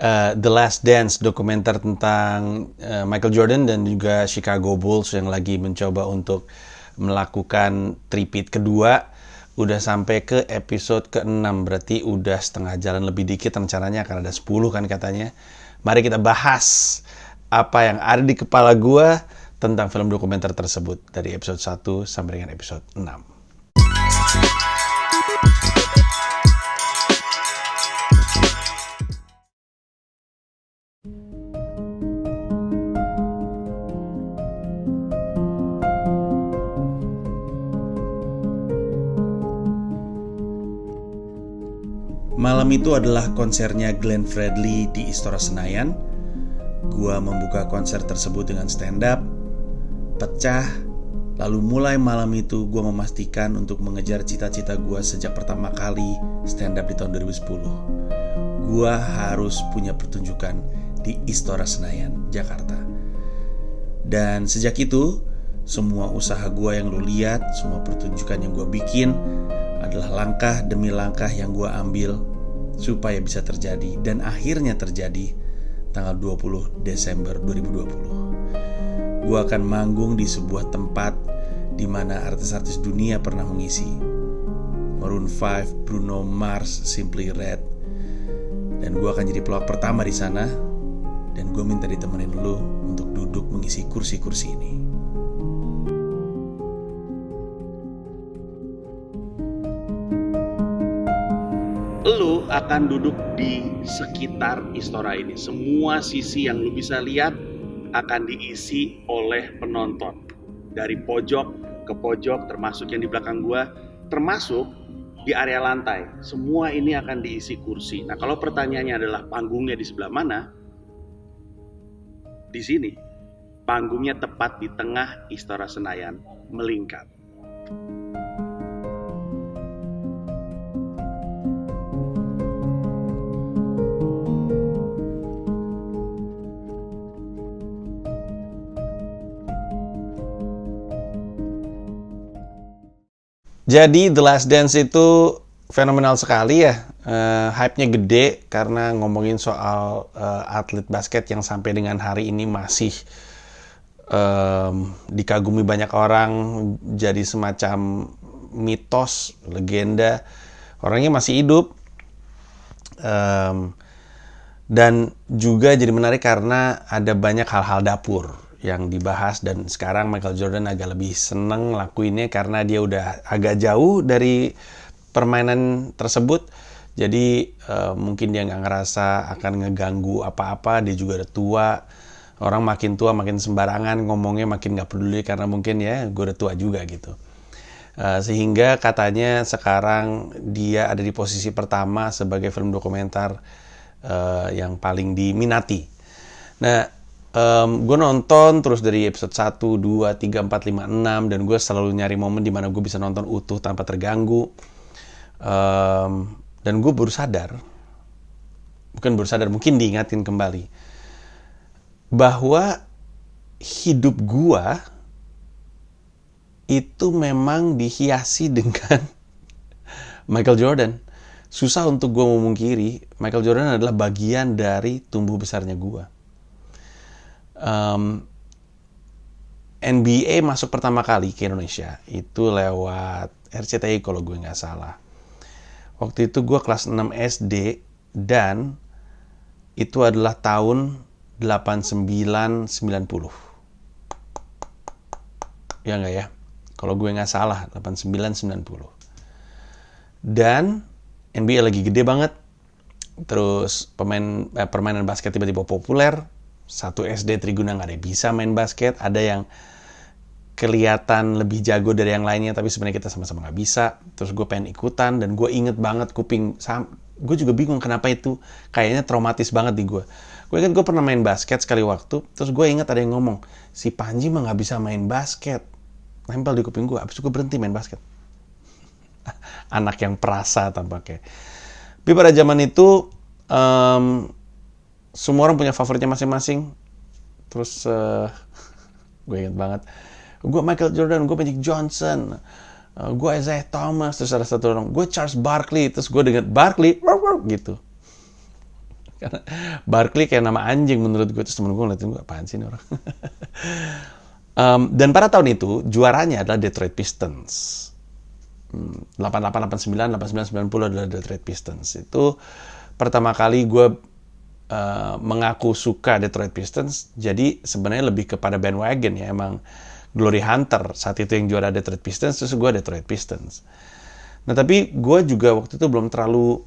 The Last Dance, dokumenter tentang Michael Jordan dan juga Chicago Bulls yang lagi mencoba untuk melakukan tripit kedua. Udah sampai ke episode ke-6, berarti udah setengah jalan lebih dikit, rencananya akan ada 10 kan katanya. Mari kita bahas apa yang ada di kepala gua tentang film dokumenter tersebut dari episode 1 sampai dengan episode 6. Malam itu adalah konsernya Glenn Fredly di Istora Senayan. Gua membuka konser tersebut dengan stand up, pecah, lalu mulai malam itu gua memastikan untuk mengejar cita-cita gua sejak pertama kali stand up di tahun 2010. Gua harus punya pertunjukan di Istora Senayan, Jakarta. Dan sejak itu, semua usaha gua yang lo lihat, semua pertunjukan yang gua bikin adalah langkah demi langkah yang gua ambil supaya bisa terjadi, dan akhirnya terjadi tanggal 20 Desember 2020. Gua akan manggung di sebuah tempat di mana artis-artis dunia pernah mengisi. Maroon 5, Bruno Mars, Simply Red. Dan gua akan jadi pelawak pertama di sana, dan gua minta ditemenin lu untuk duduk mengisi kursi-kursi ini. Lu akan duduk di sekitar istora ini. Semua sisi yang lu bisa lihat akan diisi oleh penonton. Dari pojok ke pojok, termasuk yang di belakang gua, termasuk di area lantai. Semua ini akan diisi kursi. Nah, kalau pertanyaannya adalah panggungnya di sebelah mana? Di sini. Panggungnya tepat di tengah Istora Senayan, melingkar. Jadi The Last Dance itu fenomenal sekali ya. Hype-nya gede karena ngomongin soal atlet basket yang sampai dengan hari ini masih dikagumi banyak orang, jadi semacam mitos, legenda. Orangnya masih hidup. Dan juga jadi menarik karena ada banyak hal-hal dapur yang dibahas, dan sekarang Michael Jordan agak lebih seneng lakuinnya karena dia udah agak jauh dari permainan tersebut. Jadi mungkin dia nggak ngerasa akan ngeganggu apa-apa. Dia juga udah tua. Orang makin tua makin sembarangan ngomongnya, makin nggak peduli karena mungkin ya gue udah tua juga gitu. Sehingga katanya sekarang dia ada di posisi pertama sebagai film dokumenter yang paling diminati. Nah, gue nonton terus dari episode 1, 2, 3, 4, 5, 6, dan gue selalu nyari momen dimana gue bisa nonton utuh tanpa terganggu. Dan gue mungkin diingatin kembali bahwa hidup gue itu memang dihiasi dengan Michael Jordan. Susah untuk gue memungkiri, Michael Jordan adalah bagian dari tumbuh besarnya gue. NBA masuk pertama kali ke Indonesia itu lewat RCTI kalau gue nggak salah. Waktu itu gue kelas 6 SD, dan itu adalah tahun 89-90. Ya nggak ya? Kalau gue nggak salah, 89-90. Dan NBA lagi gede banget. Terus permainan basket tiba-tiba populer. Satu SD Triguna nggak ada yang bisa main basket. Ada yang kelihatan lebih jago dari yang lainnya, tapi sebenarnya kita sama-sama nggak bisa. Terus gue pengen ikutan, dan gue inget banget gue juga bingung kenapa itu kayaknya traumatis banget di gue. Gue inget gue pernah main basket sekali waktu. Terus gue inget ada yang ngomong, si Panji mah nggak bisa main basket. Nempel di kuping gue. Abis itu gue berhenti main basket. Anak yang perasa tampaknya. Tapi pada zaman itu semua orang punya favoritnya masing-masing. Terus gue inget banget, gue Michael Jordan, gue Magic Johnson, gue Isaiah Thomas. Terus ada satu orang, gue Charles Barkley. Terus gue dengar Barkley gitu. Karena Barkley kayak nama anjing menurut gue. Terus temen gue ngeliatin gue, apaan sih ini orang? Dan pada tahun itu juaranya adalah Detroit Pistons. 88, 89, 89, 90 adalah Detroit Pistons. Itu pertama kali gue mengaku suka Detroit Pistons. Jadi sebenarnya lebih kepada bandwagon ya. Emang Glory Hunter saat itu yang juara Detroit Pistons, terus gue Detroit Pistons. Nah tapi gue juga waktu itu belum terlalu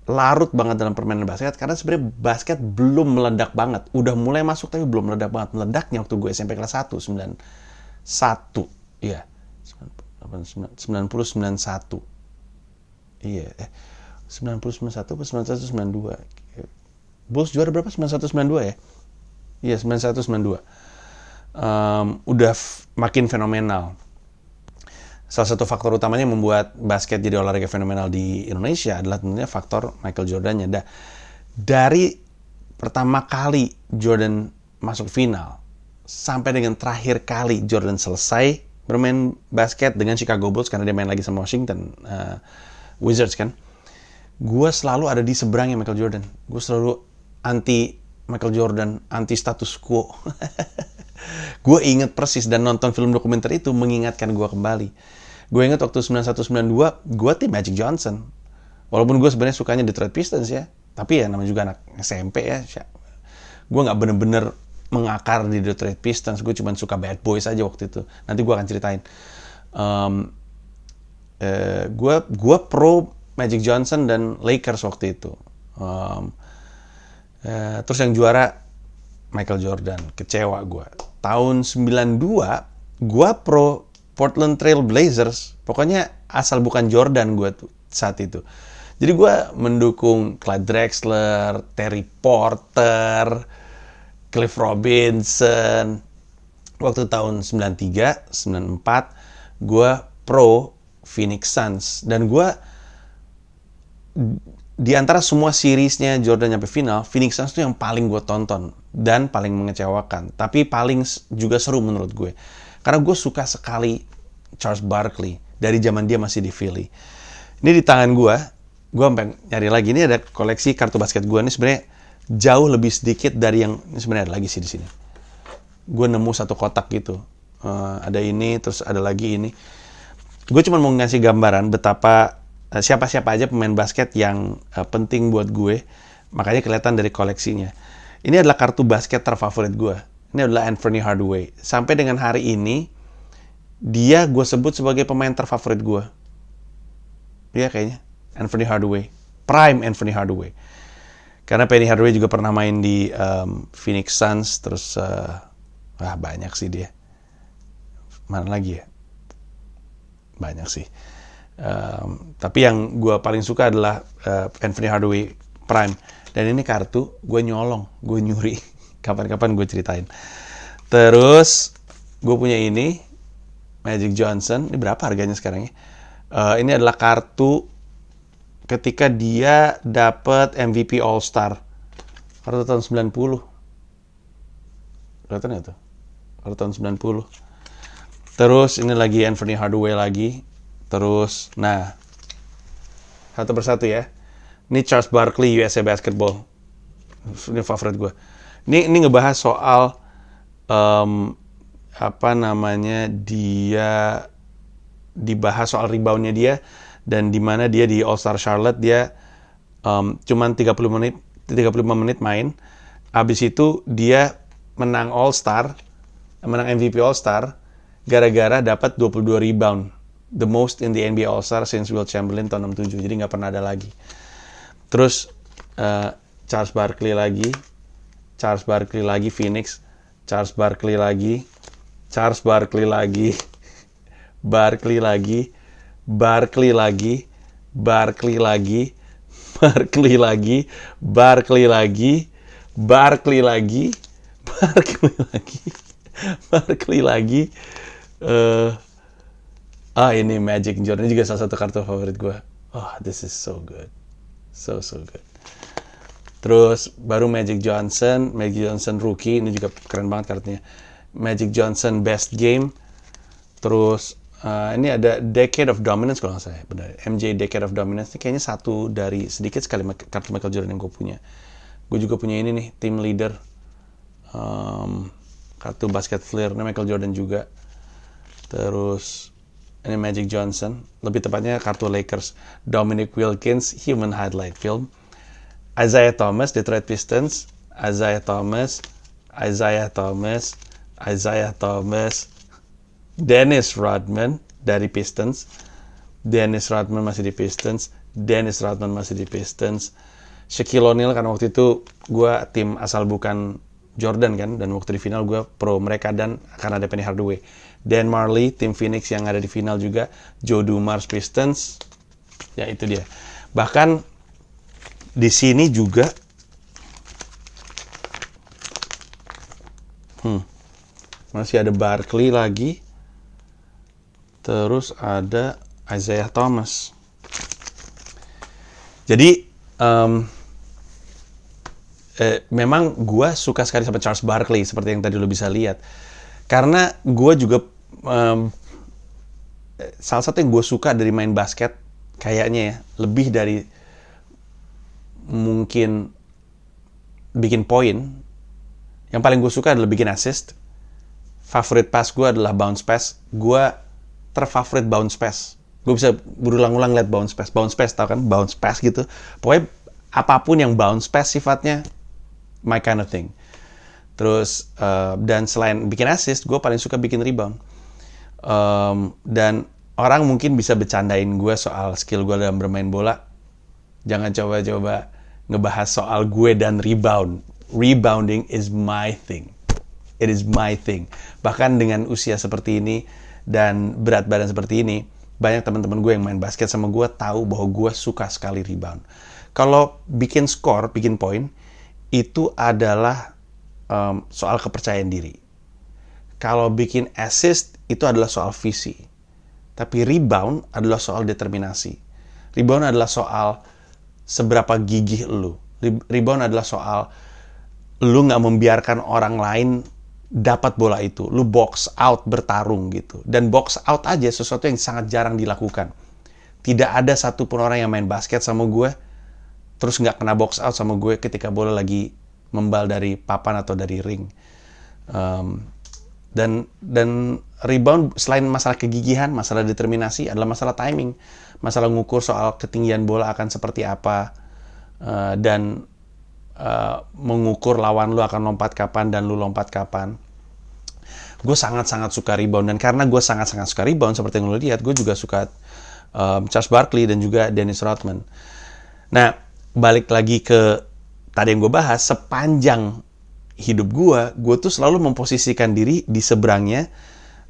larut banget dalam permainan basket, karena sebenarnya basket belum meledak banget. Udah mulai masuk tapi belum meledak banget. Meledaknya waktu gue SMP kelas 1, 91. Iya. 90, 91. Iya, 90, 91 atau 91, 92. Bulls juara berapa? 91, 92 ya? Iya, 91, 92. Udah makin fenomenal. Salah satu faktor utamanya yang membuat basket jadi olahraga fenomenal di Indonesia adalah tentunya faktor Michael Jordan-nya. Dari pertama kali Jordan masuk final sampai dengan terakhir kali Jordan selesai bermain basket dengan Chicago Bulls, karena dia main lagi sama Washington Wizards kan, gue selalu ada di seberangnya Michael Jordan. Gue selalu anti Michael Jordan, anti status quo. Gue inget persis, dan nonton film dokumenter itu mengingatkan gue kembali. Gue inget waktu 91-92, gue tim Magic Johnson. Walaupun gue sebenarnya sukanya Detroit Pistons ya, tapi ya namanya juga anak SMP ya. Gue nggak bener-bener mengakar di Detroit Pistons. Gue cuma suka Bad Boys aja waktu itu. Nanti gue akan ceritain. Gue pro Magic Johnson dan Lakers waktu itu. Terus yang juara Michael Jordan. Kecewa gue. Tahun 92, gue pro Portland Trail Blazers. Pokoknya asal bukan Jordan gue tuh saat itu. Jadi gue mendukung Clyde Drexler, Terry Porter, Cliff Robinson. Waktu tahun 93, 94, gue pro Phoenix Suns. Dan gue di antara semua seriesnya Jordan nyampe final, Phoenix Suns itu yang paling gue tonton dan paling mengecewakan, tapi paling juga seru menurut gue, karena gue suka sekali Charles Barkley dari zaman dia masih di Philly. Ini di tangan gue sampai nyari lagi, ini ada koleksi kartu basket gue. Ini sebenarnya jauh lebih sedikit dari yang ini, sebenarnya ada lagi sih di sini. Gue nemu satu kotak gitu, ada ini, terus ada lagi ini. Gue cuma mau ngasih gambaran betapa siapa-siapa aja pemain basket yang penting buat gue, makanya kelihatan dari koleksinya. Ini adalah kartu basket terfavorit gue. Ini adalah Anthony Hardaway. Sampai dengan hari ini, dia gue sebut sebagai pemain terfavorit gue. Iya kayaknya, Anthony Hardaway. Prime Anthony Hardaway. Karena Penny Hardaway juga pernah main di Phoenix Suns, terus banyak sih dia. Mana lagi ya? Banyak sih. Tapi yang gue paling suka adalah Anthony Hardaway Prime. Dan ini kartu gue nyolong, gue nyuri. Kapan-kapan gue ceritain. Terus gue punya ini Magic Johnson. Ini berapa harganya sekarang ya? Ini adalah kartu ketika dia dapat MVP All Star. Kartu tahun 90. Kelihatan nggak tuh? Kartu tahun 90. Terus ini lagi Anthony Hardaway lagi. Terus, nah, satu persatu ya. Ini Charles Barkley USA Basketball. Ini favorit gue. Ini ngebahas soal dia dibahas soal reboundnya dia, dan di mana dia di All Star Charlotte dia cuman 35 menit main. Abis itu dia menang All Star, menang MVP All Star gara-gara dapat 22 rebound. The most in the NBA All Star since Wilt Chamberlain tahun 67. Jadi nggak pernah ada lagi. Terus Charles Barkley lagi Phoenix, Charles Barkley lagi, Barkley lagi, Barkley lagi, Barkley lagi, Barkley lagi, Barkley lagi, Barkley lagi, Barkley lagi, Barkley lagi, Barkley lagi. Ini Magic Jordan, ini juga salah satu kartu favorit gue. This is so good. So good. Terus baru Magic Johnson rookie, ini juga keren banget kartunya. Magic Johnson best game. Terus Ini ada Decade of Dominance kalau nggak salah, benar. MJ Decade of Dominance ini kayaknya satu dari sedikit sekali kartu Michael Jordan yang gue punya. Gue juga punya ini nih, Team Leader, kartu basket Flair, ini Michael Jordan juga. Terus ini Magic Johnson, lebih tepatnya kartu Lakers, Dominic Wilkins, Human Highlight Film, Isaiah Thomas, Detroit Pistons, Isaiah Thomas, Dennis Rodman dari Pistons. Dennis Rodman masih di Pistons. Shaquille O'Neal, karena waktu itu gue tim asal bukan Jordan kan, dan waktu di final gue pro mereka, dan karena ada Penny Hardaway. Dan Marley, tim Phoenix yang ada di final juga. Joe Dumars Pistons. Ya itu dia. Bahkan di sini juga masih ada Barkley lagi. Terus ada Isaiah Thomas. Jadi memang gue suka sekali sama Charles Barkley, seperti yang tadi lo bisa lihat. Karena gue juga salah satu yang gue suka dari main basket, kayaknya ya, lebih dari mungkin bikin poin, yang paling gue suka adalah bikin assist. Favorit pass gue adalah bounce pass. Gue terfavorit bounce pass. Gue bisa berulang-ulang lihat bounce pass, tau kan? Bounce pass gitu. Pokoknya apapun yang bounce pass sifatnya, my kind of thing. Terus, dan selain bikin assist, gue paling suka bikin rebound. Dan orang mungkin bisa bercandain gue soal skill gue dalam bermain bola. Jangan coba-coba ngebahas soal gue dan rebound. Rebounding is my thing. It is my thing. Bahkan dengan usia seperti ini dan berat badan seperti ini, banyak teman-teman gue yang main basket sama gue tahu bahwa gue suka sekali rebound. Kalau bikin skor, bikin poin, itu adalah soal kepercayaan diri. Kalau bikin assist, itu adalah soal visi. Tapi rebound adalah soal determinasi. Rebound adalah soal seberapa gigih lu. Rebound adalah soal lu nggak membiarkan orang lain dapat bola itu. Lu box out, bertarung gitu. Dan box out aja sesuatu yang sangat jarang dilakukan. Tidak ada satupun orang yang main basket sama gue terus nggak kena box out sama gue ketika bola lagi membal dari papan atau dari ring. Dan rebound selain masalah kegigihan, masalah determinasi, adalah masalah timing. Masalah ngukur soal ketinggian bola akan seperti apa, dan mengukur lawan lu akan lompat kapan dan lu lompat kapan. Gue sangat-sangat suka rebound, dan karena gue sangat-sangat suka rebound, seperti yang lu lihat, gue juga suka Charles Barkley dan juga Dennis Rodman. Nah, balik lagi ke tadi yang gue bahas, sepanjang hidup gue tuh selalu memposisikan diri di seberangnya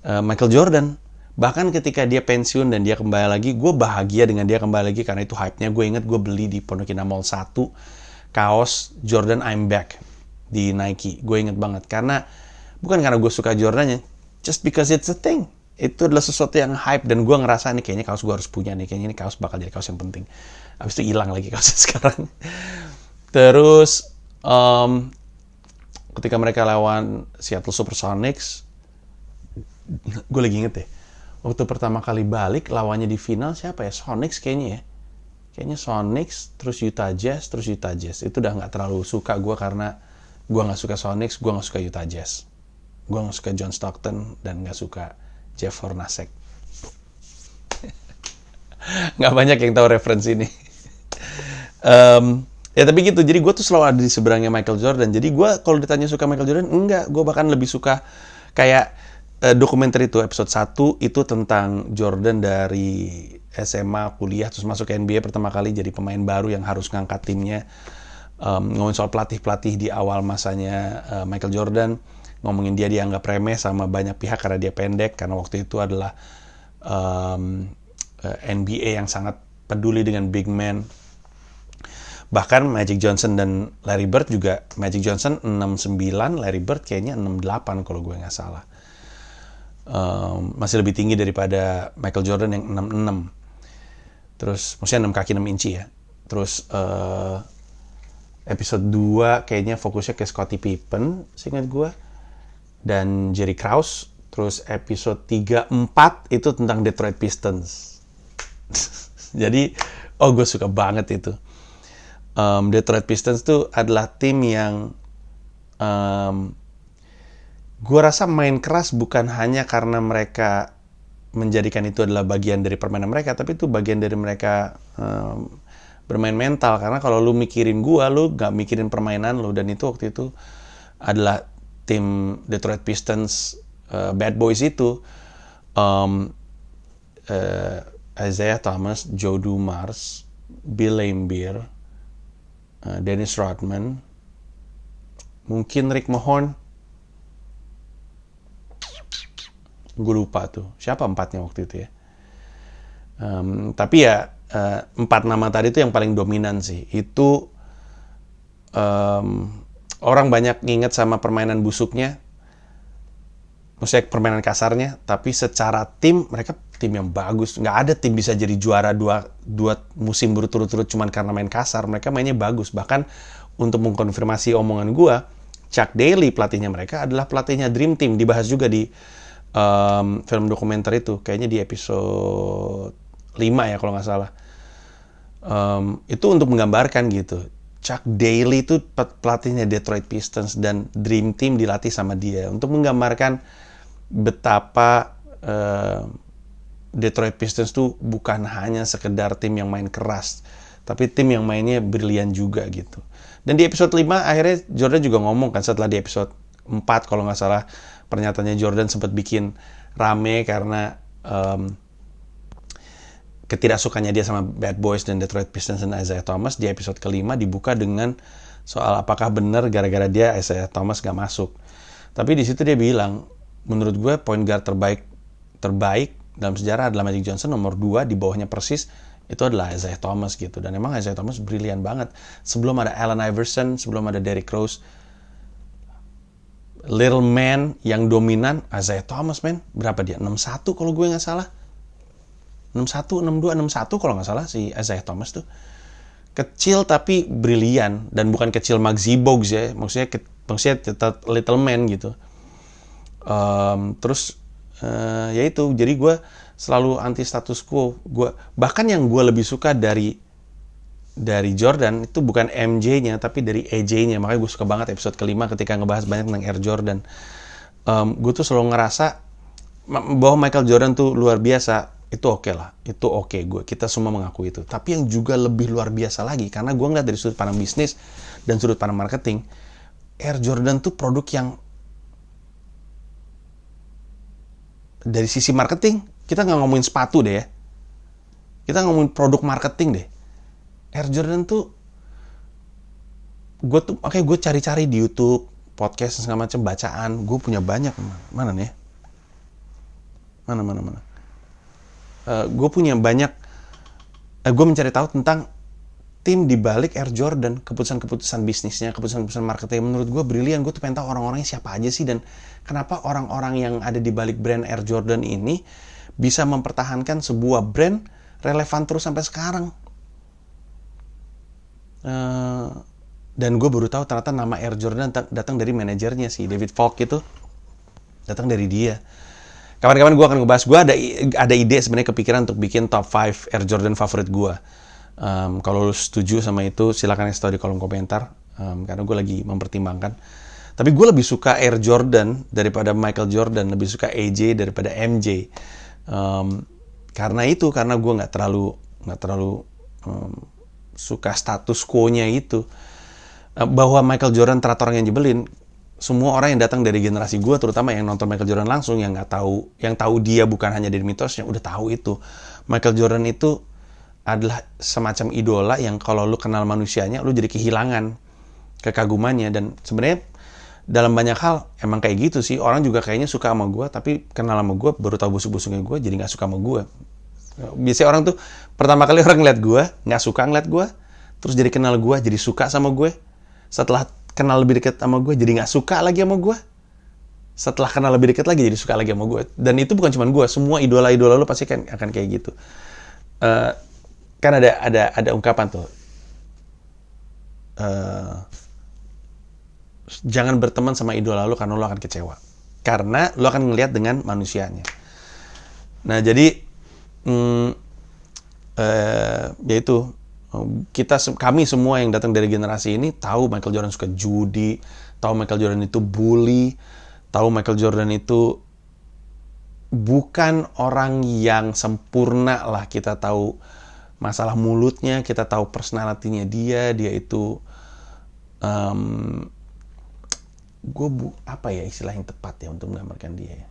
Michael Jordan. Bahkan ketika dia pensiun dan dia kembali lagi, gue bahagia dengan dia kembali lagi, karena itu hype-nya. Gue inget gue beli di Pondok Indah Mall 1 kaos Jordan I'm Back di Nike. Gue inget banget, karena bukan karena gue suka Jordannya, just because it's a thing. Itu adalah sesuatu yang hype, dan gue ngerasa nih kayaknya kaos gue harus punya nih, kayaknya ini kaos bakal jadi kaos yang penting. Habis itu hilang lagi kaosnya sekarang. Terus ketika mereka lawan Seattle Supersonics, gue lagi inget deh, waktu pertama kali balik lawannya di final siapa ya? Sonics kayaknya ya. Kayaknya Sonics, terus Utah Jazz. Itu udah nggak terlalu suka gue, karena gue nggak suka Sonics, gue nggak suka Utah Jazz. Gue nggak suka John Stockton dan nggak suka Jeff Hornacek. Nggak banyak yang tahu referensi ini. Ya tapi gitu, jadi gue tuh selalu ada di seberangnya Michael Jordan. Jadi gue kalau ditanya suka Michael Jordan, enggak. Gue bahkan lebih suka kayak dokumenter itu, episode 1 itu tentang Jordan dari SMA, kuliah, terus masuk ke NBA pertama kali jadi pemain baru yang harus ngangkat timnya. Ngomongin soal pelatih-pelatih di awal masanya Michael Jordan. Ngomongin dia dianggap remeh sama banyak pihak karena dia pendek, karena waktu itu adalah NBA yang sangat peduli dengan big man. Bahkan Magic Johnson dan Larry Bird juga, Magic Johnson 6'9", Larry Bird kayaknya 6'8" kalau gue nggak salah. Masih lebih tinggi daripada Michael Jordan yang 6'6". Terus, maksudnya 6 kaki 6 inci ya. Terus episode 2 kayaknya fokusnya ke Scottie Pippen, seingat gue. Dan Jerry Krause, Terus episode 3, 4 itu tentang Detroit Pistons. Jadi, gue suka banget itu. Detroit Pistons tuh adalah tim yang gue rasa main keras bukan hanya karena mereka menjadikan itu adalah bagian dari permainan mereka, tapi itu bagian dari mereka bermain mental. Karena kalau lu mikirin lu gak mikirin permainan lu. Dan itu waktu itu adalah tim Detroit Pistons Bad Boys itu. Isaiah Thomas, Joe Dumars, Bill Laimbeer, Dennis Rodman, mungkin Rick Mahorn. Gue lupa tuh siapa empatnya waktu itu ya. Tapi ya 4 nama tadi itu yang paling dominan sih. Itu orang banyak nginget sama permainan busuknya, maksudnya permainan kasarnya, tapi secara tim mereka tim yang bagus. Nggak ada tim bisa jadi juara dua musim berturut-turut cuman karena main kasar. Mereka mainnya bagus. Bahkan untuk mengkonfirmasi omongan gue, Chuck Daly pelatihnya mereka adalah pelatihnya Dream Team. Dibahas juga di film dokumenter itu, kayaknya di episode 5 ya kalau nggak salah. Itu untuk menggambarkan gitu, Chuck Daly itu pelatihnya Detroit Pistons dan Dream Team dilatih sama dia, untuk menggambarkan betapa Detroit Pistons tuh bukan hanya sekedar tim yang main keras, tapi tim yang mainnya brilian juga gitu. Dan di episode 5 akhirnya Jordan juga ngomong kan, setelah di episode 4 kalau nggak salah, pernyataannya Jordan sempat bikin rame karena ketidaksukannya dia sama Bad Boys dan Detroit Pistons dan Isaiah Thomas. Di episode kelima dibuka dengan soal apakah benar gara-gara dia Isaiah Thomas gak masuk. Tapi di situ dia bilang, menurut gue point guard terbaik dalam sejarah adalah Magic Johnson, nomor 2 di bawahnya persis itu adalah Isaiah Thomas gitu. Dan emang Isaiah Thomas brilian banget. Sebelum ada Allen Iverson, sebelum ada Derrick Rose, little man yang dominan Isaiah Thomas, men. Berapa dia? 6'1 kalau gue nggak salah. 6'1, 6'2, 6'1 kalau nggak salah si Isaiah Thomas tuh. Kecil tapi brilian. Dan bukan kecil Muggsy Bogues ya. Maksudnya tetap little man gitu. Terus ya itu. Jadi gue selalu anti status quo. Bahkan yang gue lebih suka dari Jordan itu bukan MJ-nya tapi dari AJ-nya. Makanya gue suka banget episode kelima ketika ngebahas banyak tentang Air Jordan. Gue tuh selalu ngerasa bahwa Michael Jordan tuh luar biasa. Itu oke lah, itu oke. Kita semua mengakui itu. Tapi yang juga lebih luar biasa lagi, karena gue ngeliat dari sudut pandang bisnis dan sudut pandang marketing, Air Jordan tuh produk yang dari sisi marketing, kita nggak ngomongin sepatu deh ya, kita ngomongin produk marketing deh. Air Jordan tuh gue cari-cari di YouTube, podcast segala macam, bacaan. Gue punya banyak. Mana nih? Mana. Gue punya banyak. Gue mencari tahu tentang tim di balik Air Jordan, keputusan-keputusan bisnisnya, keputusan-keputusan marketing. Menurut gue brilian. Gue tuh pengen tahu orang-orangnya siapa aja sih, dan kenapa orang-orang yang ada di balik brand Air Jordan ini bisa mempertahankan sebuah brand relevan terus sampai sekarang. Dan gue baru tahu ternyata nama Air Jordan datang dari manajernya si David Falk itu, datang dari dia. Kapan-kapan gue akan ngebahas. Gue ada ide sebenarnya, kepikiran untuk bikin top 5 Air Jordan favorit gue. Kalau lu setuju sama itu silakan kasih tahu di kolom komentar, karena gue lagi mempertimbangkan. Tapi gue lebih suka Air Jordan daripada Michael Jordan, lebih suka AJ daripada MJ. Karena gue nggak terlalu suka status quo-nya itu. Bahwa Michael Jordan ternyata orang yang nyebelin. Semua orang yang datang dari generasi gue, terutama yang nonton Michael Jordan langsung, yang tahu dia bukan hanya dari mitosnya, udah tahu itu. Michael Jordan itu adalah semacam idola yang kalau lu kenal manusianya, lu jadi kehilangan kekagumannya. Dan sebenarnya dalam banyak hal emang kayak gitu sih. Orang juga kayaknya suka sama gue, tapi kenal sama gue baru tahu busuk-busuknya gue, jadi nggak suka sama gue. Biasanya orang tuh pertama kali orang ngeliat gue nggak suka ngeliat gue, terus jadi kenal gue jadi suka sama gue. Setelah kenal lebih dekat sama gue jadi nggak suka lagi sama gue. Setelah kenal lebih dekat lagi jadi suka lagi sama gue. Dan itu bukan cuma gue, semua idola lu pasti kan akan kayak gitu. Kan ada ungkapan tuh, jangan berteman sama idola lu karena lu akan kecewa. karena lo akan ngelihat dengan manusianya. Nah jadi yaitu kami semua yang datang dari generasi ini tahu Michael Jordan suka judi, tahu Michael Jordan itu bully, tahu Michael Jordan itu bukan orang yang sempurna lah. Kita tahu masalah mulutnya, kita tahu personalitinya dia itu apa ya istilah yang tepat ya untuk menggambarkan dia ya.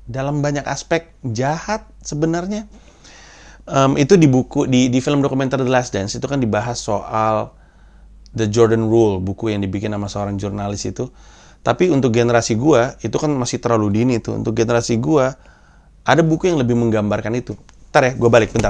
Dalam banyak aspek jahat sebenarnya. Itu di buku di film dokumenter The Last Dance itu kan dibahas soal The Jordan Rule, buku yang dibikin sama seorang jurnalis itu. Tapi untuk generasi gua itu kan masih terlalu dini tuh. Untuk generasi gua ada buku yang lebih menggambarkan itu. Bentar ya, gua balik bentar.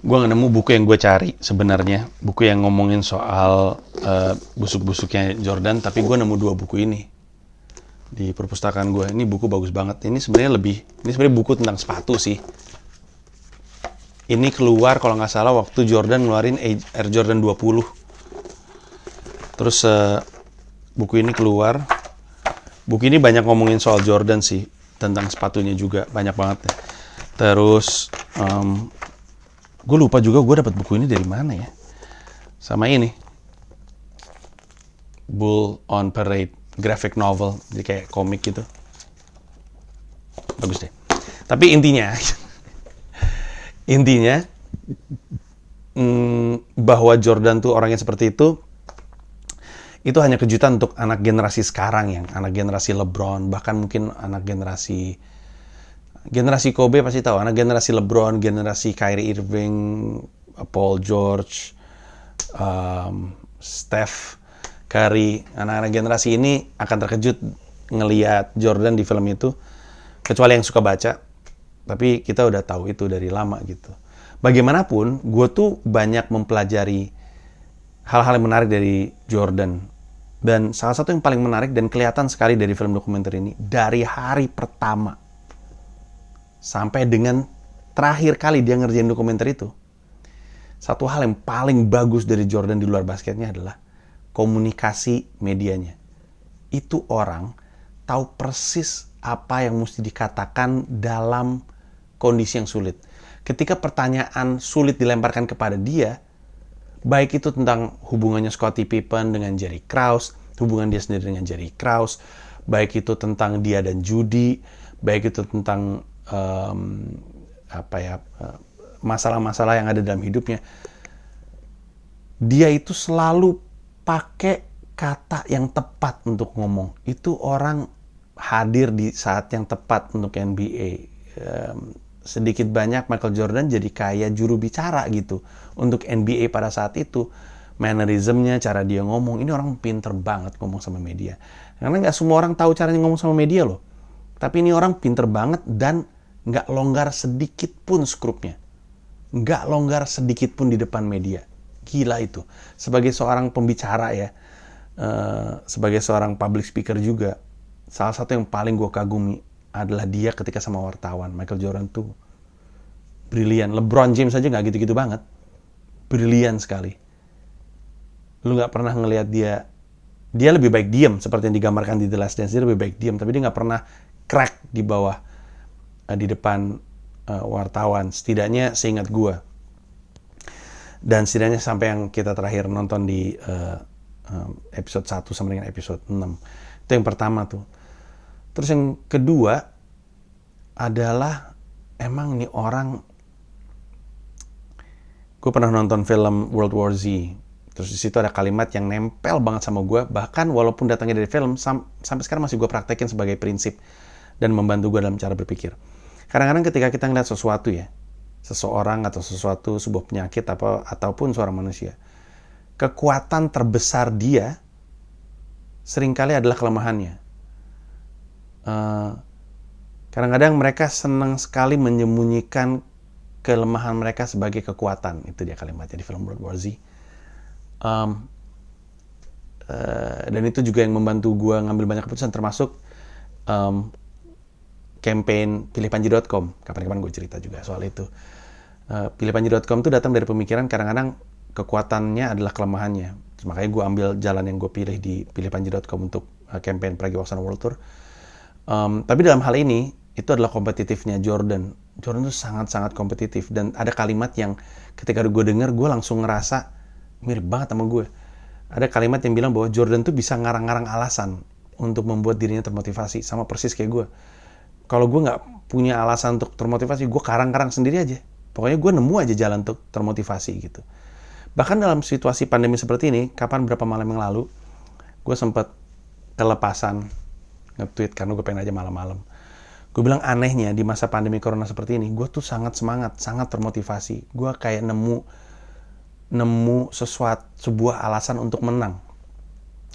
Gue nggak nemu buku yang gue cari sebenarnya, buku yang ngomongin soal busuk-busuknya Jordan, tapi gue nemu 2 buku ini di perpustakaan gue. Ini buku bagus banget. Ini sebenarnya buku tentang sepatu sih. Ini keluar kalau nggak salah waktu Jordan ngeluarin Air Jordan 20. Terus buku ini keluar. Buku ini banyak ngomongin soal Jordan sih, tentang sepatunya juga banyak banget. Terus gue lupa juga gue dapat buku ini dari mana ya. Sama ini, Bull on Parade, graphic novel, jadi kayak komik gitu. Bagus deh. Tapi intinya bahwa Jordan tuh orangnya seperti itu hanya kejutan untuk anak generasi sekarang, yang anak generasi LeBron, bahkan mungkin anak generasi Kobe pasti tahu, anak generasi LeBron, generasi Kyrie Irving, Paul George, Steph Curry, anak-anak generasi ini akan terkejut ngelihat Jordan di film itu, kecuali yang suka baca. Tapi kita udah tahu itu dari lama gitu. Bagaimanapun, gue tuh banyak mempelajari hal-hal yang menarik dari Jordan. Dan salah satu yang paling menarik dan kelihatan sekali dari film dokumenter ini, dari hari pertama sampai dengan terakhir kali dia ngerjain dokumenter itu, satu hal yang paling bagus dari Jordan di luar basketnya adalah komunikasi medianya. Itu orang tahu persis apa yang mesti dikatakan dalam kondisi yang sulit. Ketika pertanyaan sulit dilemparkan kepada dia, baik itu tentang hubungannya Scottie Pippen dengan Jerry Krause, hubungan dia sendiri dengan Jerry Krause, baik itu tentang dia dan judi, baik itu tentang masalah-masalah yang ada dalam hidupnya, dia itu selalu pakai kata yang tepat untuk ngomong. Itu orang hadir di saat yang tepat untuk NBA. Sedikit banyak Michael Jordan jadi kayak juru bicara gitu untuk NBA pada saat itu. Mannerismnya, cara dia ngomong, ini orang pinter banget ngomong sama media. Karena nggak semua orang tahu caranya ngomong sama media loh. Tapi ini orang pinter banget dan nggak longgar sedikit pun skrupnya. Nggak longgar sedikit pun di depan media. Gila itu. Sebagai seorang pembicara ya, sebagai seorang public speaker juga, salah satu yang paling gue kagumi adalah dia ketika sama wartawan. Michael Jordan tuh brilian. LeBron James aja nggak gitu-gitu banget. Brilian sekali. Lu nggak pernah ngelihat dia lebih baik diam, seperti yang digambarkan di The Last Dance. Dia lebih baik diam, tapi dia nggak pernah crack di bawah, di depan wartawan, setidaknya seingat gue. Dan setidaknya sampai yang kita terakhir nonton di episode 1 sampai dengan episode 6. Itu yang pertama tuh. Terus yang kedua adalah emang nih orang, gue pernah nonton film World War Z. Terus di situ ada kalimat yang nempel banget sama gue, bahkan walaupun datangnya dari film, sampai sekarang masih gue praktekin sebagai prinsip dan membantu gue dalam cara berpikir. Kadang-kadang ketika kita ngeliat sesuatu ya, seseorang atau sesuatu, sebuah penyakit ataupun seorang manusia, kekuatan terbesar dia seringkali adalah kelemahannya. Kadang-kadang mereka senang sekali menyembunyikan kelemahan mereka sebagai kekuatan. Itu dia kalimatnya di film World War Z. Dan itu juga yang membantu gue ngambil banyak keputusan, termasuk campaign pilihpanji.com. Kapan-kapan gue cerita juga soal itu. Pilihpanji.com tuh datang dari pemikiran kadang-kadang kekuatannya adalah kelemahannya. Terus makanya gue ambil jalan yang gue pilih di pilihpanji.com untuk campaign Pragiwaksono World Tour. Tapi dalam hal ini, itu adalah kompetitifnya Jordan. Jordan tuh sangat-sangat kompetitif. Dan ada kalimat yang ketika gue denger, gue langsung ngerasa mirip banget sama gue. Ada kalimat yang bilang bahwa Jordan tuh bisa ngarang-ngarang alasan untuk membuat dirinya termotivasi. Sama persis kayak gue. Kalau gue nggak punya alasan untuk termotivasi, gue karang-karang sendiri aja. Pokoknya gue nemu aja jalan untuk termotivasi gitu. Bahkan dalam situasi pandemi seperti ini, berapa malam yang lalu, gue sempat kelepasan nge-tweet karena gue pengen aja malam-malam. Gue bilang anehnya di masa pandemi corona seperti ini, gue tuh sangat semangat, sangat termotivasi. Gue kayak nemu sebuah alasan untuk menang.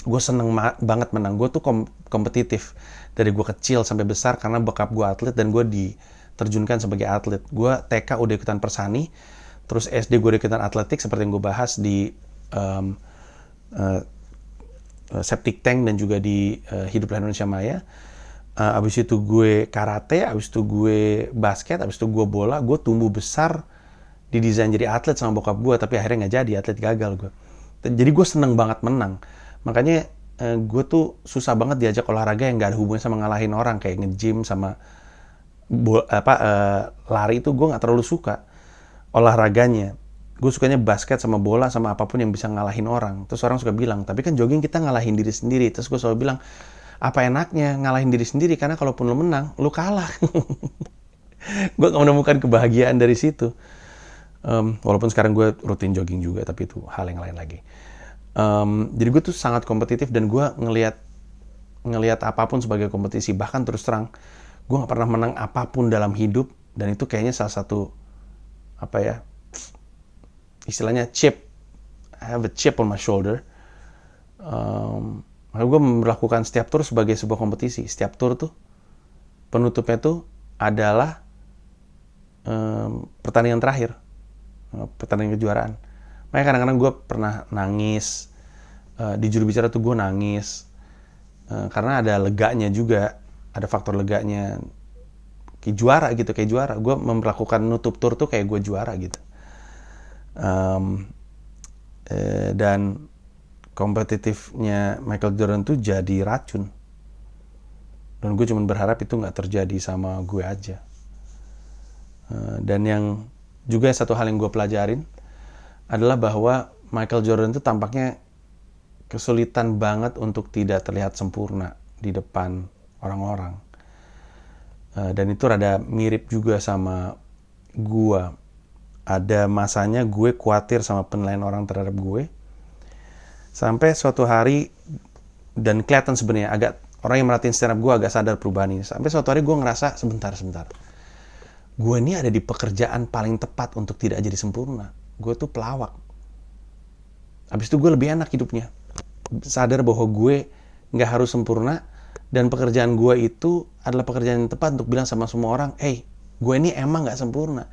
Gue seneng banget menang. Gue tuh kompetitif dari gue kecil sampai besar karena bokap gue atlet dan gue diterjunkan sebagai atlet. Gue TK udah ikutan persani, terus SD gue udah ikutan atletik seperti yang gue bahas di Septic Tank dan juga di Hiduplah Indonesia Maya. Abis itu gue karate, abis itu gue basket, abis itu gue bola. Gue tumbuh besar didesain jadi atlet sama bokap gue, tapi akhirnya nggak jadi, atlet gagal gue. Jadi gue seneng banget menang. Makanya gue tuh susah banget diajak olahraga yang nggak ada hubungannya sama ngalahin orang, kayak nge-gym sama lari itu gue nggak terlalu suka olahraganya. Gue sukanya basket sama bola sama apapun yang bisa ngalahin orang. Terus orang suka bilang, tapi kan jogging kita ngalahin diri sendiri. Terus gue selalu bilang, apa enaknya ngalahin diri sendiri, karena kalaupun lo menang, lo kalah. Gue gak menemukan kebahagiaan dari situ. Walaupun sekarang gue rutin jogging juga, tapi itu hal yang lain lagi. Jadi gue tuh sangat kompetitif dan gue ngelihat apapun sebagai kompetisi. Bahkan terus terang, gue gak pernah menang apapun dalam hidup. Dan itu kayaknya salah satu, istilahnya chip. I have a chip on my shoulder. Maka gue melakukan setiap tour sebagai sebuah kompetisi. Setiap tour tuh penutupnya tuh adalah pertandingan terakhir, pertandingan kejuaraan. Makanya kadang-kadang gue pernah nangis di juru bicara tuh gue nangis karena ada leganya juga, ada faktor leganya. Kayak juara. Gue melakukan nutup tour tuh kayak gue juara gitu. Dan kompetitifnya Michael Jordan tuh jadi racun. Dan gue cuma berharap itu nggak terjadi sama gue aja. Dan yang juga satu hal yang gue pelajarin adalah bahwa Michael Jordan tuh tampaknya kesulitan banget untuk tidak terlihat sempurna di depan orang-orang. Dan itu rada mirip juga sama gue. Ada masanya gue khawatir sama penilaian orang terhadap gue. Sampai suatu hari, dan kelihatan sebenarnya agak, orang yang merhatiin stand up gue agak sadar perubahan ini. Sampai suatu hari gue ngerasa, sebentar. Gue ini ada di pekerjaan paling tepat untuk tidak jadi sempurna. Gue tuh pelawak. Habis itu gue lebih enak hidupnya. Sadar bahwa gue nggak harus sempurna, dan pekerjaan gue itu adalah pekerjaan yang tepat untuk bilang sama semua orang, hey, gue ini emang nggak sempurna.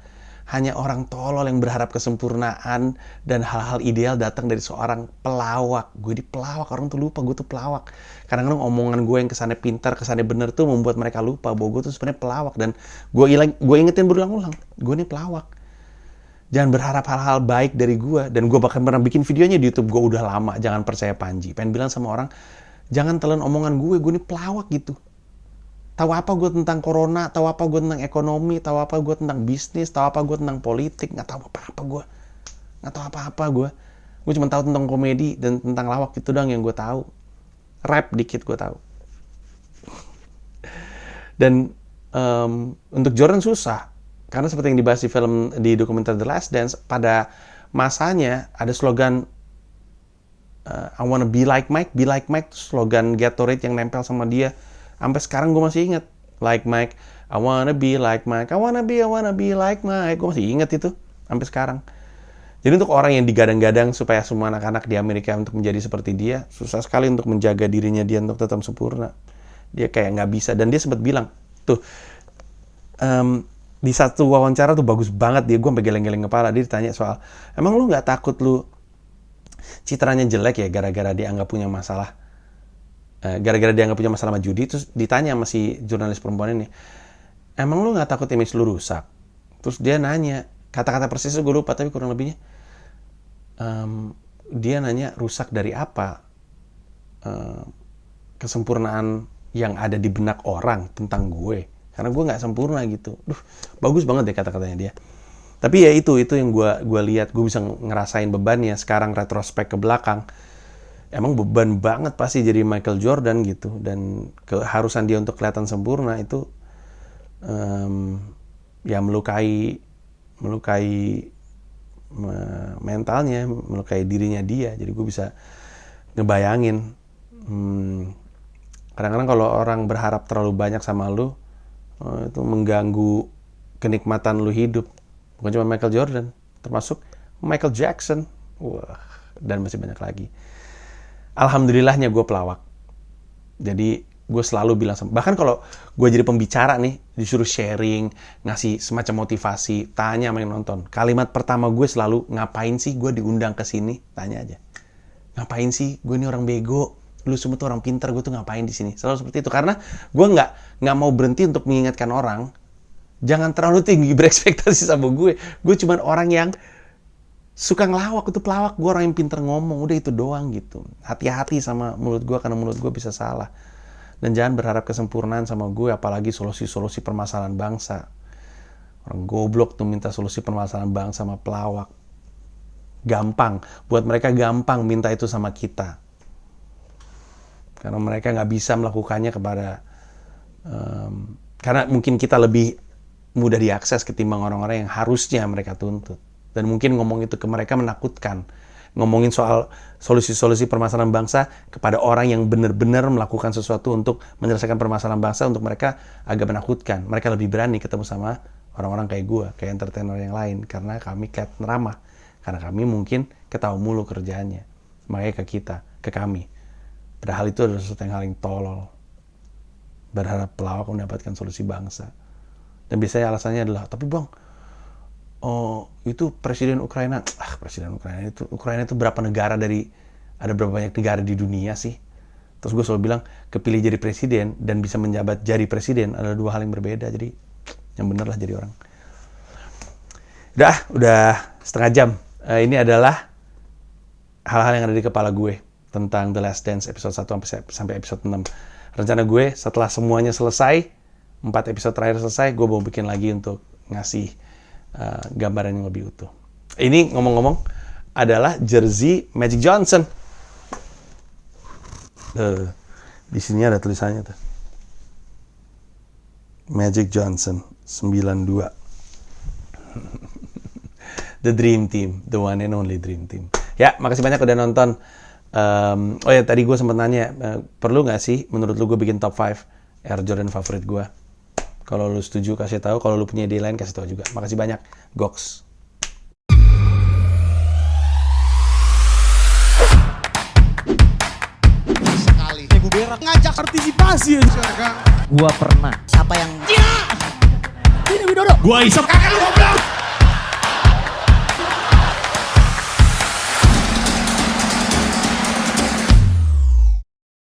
Hanya orang tolol yang berharap kesempurnaan dan hal-hal ideal datang dari seorang pelawak. Gue di pelawak, orang tuh lupa gue tuh pelawak. Kadang-kadang omongan gue yang kesannya pintar, kesannya bener tuh membuat mereka lupa bahwa gue tuh sebenarnya pelawak. Dan gue ingetin berulang-ulang, gue ini pelawak. Jangan berharap hal-hal baik dari gue. Dan gue bahkan pernah bikin videonya di YouTube, gue udah lama, jangan percaya Panji. Pengen bilang sama orang, jangan telan omongan gue ini pelawak gitu. Tahu apa gue tentang corona, tahu apa gue tentang ekonomi, tahu apa gue tentang bisnis, tahu apa gue tentang politik, nggak tahu apa-apa gue. Nggak tahu apa-apa gue. Gue cuma tahu tentang komedi dan tentang lawak, itu doang yang gue tahu. Rap dikit gue tahu. Dan untuk Jordan susah. Karena seperti yang dibahas di film, di dokumenter The Last Dance, pada masanya ada slogan I wanna be like Mike, slogan Gatorade yang nempel sama dia. Sampai sekarang gue masih ingat, like Mike, I wanna be like Mike, I wanna be like Mike. Gue masih ingat itu sampai sekarang. Jadi untuk orang yang digadang-gadang supaya semua anak-anak di Amerika untuk menjadi seperti dia, susah sekali untuk menjaga dirinya dia untuk tetap sempurna. Dia kayak nggak bisa. Dan dia sempat bilang, tuh, di satu wawancara tuh bagus banget dia, gue sampai geleng-geleng kepala. Dia ditanya soal, emang lu nggak takut lu citranya jelek ya gara-gara dia nggak punya masalah? Gara-gara dia nggak punya masalah sama judi. Terus ditanya sama si jurnalis perempuan ini, emang lu nggak takut image lu rusak? Terus dia nanya, kata-kata persisnya gue lupa, tapi kurang lebihnya dia nanya rusak dari apa? Kesempurnaan yang ada di benak orang tentang gue. Karena gue nggak sempurna gitu. Bagus banget deh kata-katanya dia. Tapi ya itu yang gue lihat, gue bisa ngerasain bebannya sekarang retrospek ke belakang. Emang beban banget pasti jadi Michael Jordan gitu, dan keharusan dia untuk kelihatan sempurna itu ya melukai mentalnya, melukai dirinya dia. Jadi gue bisa ngebayangin kadang-kadang kalau orang berharap terlalu banyak sama lu, itu mengganggu kenikmatan lu hidup. Bukan cuma Michael Jordan, termasuk Michael Jackson, dan masih banyak lagi. Alhamdulillahnya gue pelawak. Jadi gue selalu bilang, bahkan kalau gue jadi pembicara nih, disuruh sharing, ngasih semacam motivasi, tanya sama yang nonton. Kalimat pertama gue selalu, ngapain sih gue diundang ke sini? Tanya aja. Ngapain sih? Gue ini orang bego. Lu semua tuh orang pintar, gue tuh ngapain di sini? Selalu seperti itu. Karena gue nggak mau berhenti untuk mengingatkan orang, jangan terlalu tinggi berekspektasi sama gue. Gue cuma orang yang suka ngelawak, itu pelawak. Gue orang yang pintar ngomong, udah itu doang gitu. Hati-hati sama mulut gue, karena mulut gue bisa salah. Dan jangan berharap kesempurnaan sama gue, apalagi solusi-solusi permasalahan bangsa. Orang goblok tuh minta solusi permasalahan bangsa sama pelawak. Gampang, buat mereka gampang minta itu sama kita. Karena mereka nggak bisa melakukannya kepada, karena mungkin kita lebih mudah diakses ketimbang orang-orang yang harusnya mereka tuntut. Dan mungkin ngomong itu ke mereka menakutkan. Ngomongin soal solusi-solusi permasalahan bangsa kepada orang yang benar-benar melakukan sesuatu untuk menyelesaikan permasalahan bangsa, untuk mereka agak menakutkan. Mereka lebih berani ketemu sama orang-orang kayak gue, kayak entertainer yang lain, karena kami kelihatan ramah. Karena kami mungkin ketahui mulu kerjaannya. Makanya ke kita, ke kami. Padahal itu adalah sesuatu yang paling tolol. Berharap pelawak mendapatkan solusi bangsa. Dan biasanya alasannya adalah, tapi bang, itu presiden Ukraina. Presiden Ukraina itu berapa negara ada berapa banyak negara di dunia sih? Terus gue selalu bilang, kepilih jadi presiden dan bisa menjabat jadi presiden adalah dua hal yang berbeda. Jadi yang bener lah jadi orang. Udah setengah jam. Ini adalah hal-hal yang ada di kepala gue tentang The Last Dance episode 1 sampai episode 6. Rencana gue setelah semuanya selesai, 4 episode terakhir selesai, gue mau bikin lagi untuk ngasih gambaran yang lebih utuh. Ini ngomong-ngomong adalah jersey Magic Johnson. Di sini ada tulisannya tuh. Magic Johnson 92. The Dream Team, the one and only Dream Team. Ya, makasih banyak udah nonton. Oh ya, tadi gue sempat nanya, perlu nggak sih menurut lu gue bikin top 5 Air Jordan favorit gue? Kalau lu setuju kasih tahu, kalau lu punya ide lain kasih tahu juga. Makasih banyak, Gox. Sekali. Ibu Berak ngajak partisipasi ya. Gua pernah. Siapa yang? Ini Widodo. Gua isep kakak lu goblok.